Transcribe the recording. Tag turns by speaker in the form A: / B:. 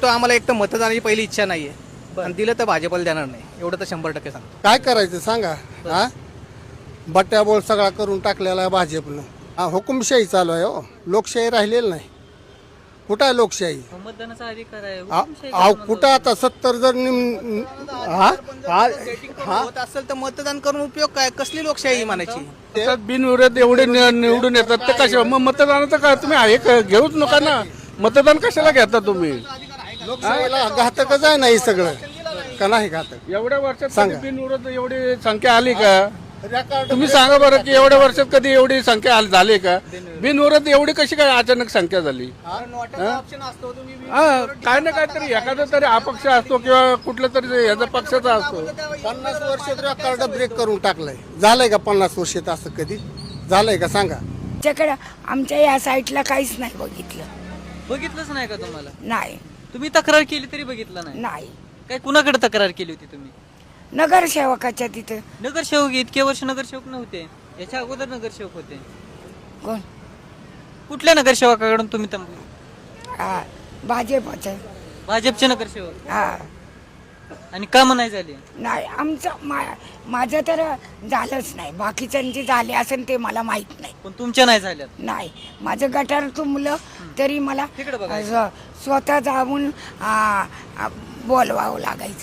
A: शकतो आम्हाला एक तर मतदानाची पहिली इच्छा नाहीये आणि दिलं तर भाजपला देणार नाही, एवढं तर 100% सांगतो.
B: काय करायचं सांगा. हा बट्ट्याबोळ सगळा करून टाकलेला आहे भाजपनं. हा हुकुमशाही चालू आहे हो, लोकशाही राहिलेली नाही. कुठं आहे लोकशाही?
C: मतदानाचा अधिकार आहे.
B: अहो कुठं आता 70 जर हा हा
A: होत असेल तर मतदान करून उपयोग काय, कसली लोकशाही म्हणायची.
D: त्यात बिनविरोध एवढे निवडून येतात ते कशा मग मतदानाचं काय तुम्ही हे घेऊच नका ना. मतदान कशाला घेता तुम्ही?
B: लोकशाहीला घातकच आहे ना हे सगळं का नाही घातक?
D: एवढ्या वर्षात
B: सांगा.
D: कधी बिनविरोध एवढी संख्या आली का?
B: रेकॉर्ड
D: तुम्ही सांगा बरं की एवढ्या वर्षात कधी एवढी संख्या झाली का? बिनविरोध एवढी कशी काय अचानक संख्या झाली?
A: ऑप्शन असतो तुम्ही
D: हा काय ना काय तरी एखादा तरी अपक्ष असतो किंवा कुठला तरी याचा पक्षाचा असतो.
B: 50 वर्षात रेकॉर्ड ब्रेक करून टाकलंय. झालंय का 50 वर्षात असं कधी झालंय का सांगा?
E: आमच्याकडं आमच्या या साईडला काहीच नाही बघितलं.
C: बघितलंच नाही का तुम्हाला?
E: नाही
C: तुम्ही तक्रार केली तरी बघितलं नाही?
E: नाही.
C: काय कुणाकडे तक्रार केली होती तुम्ही?
E: नगरसेवकाच्या तिथं.
C: नगरसेवक इतके वर्ष नगरसेवक नव्हते, याच्या अगोदर नगरसेवक होते.
E: कोण?
C: कुठल्या नगरसेवकाकडून तुम्ही
E: हा भाजपचं.
C: भाजपचे नगरसेवक?
E: हा
C: आणि का नाही झाले?
E: नाही आमचं माझं तर झालंच नाही. बाकीच्यांची झाले असेल ते मला माहित नाही.
C: पण तुमच्या नाही झाल्या?
E: नाही माझं गटार तुंबलं तरी मला
C: तिकडे बघा.
E: स्वतः जाऊन बोलवावं लागायचं.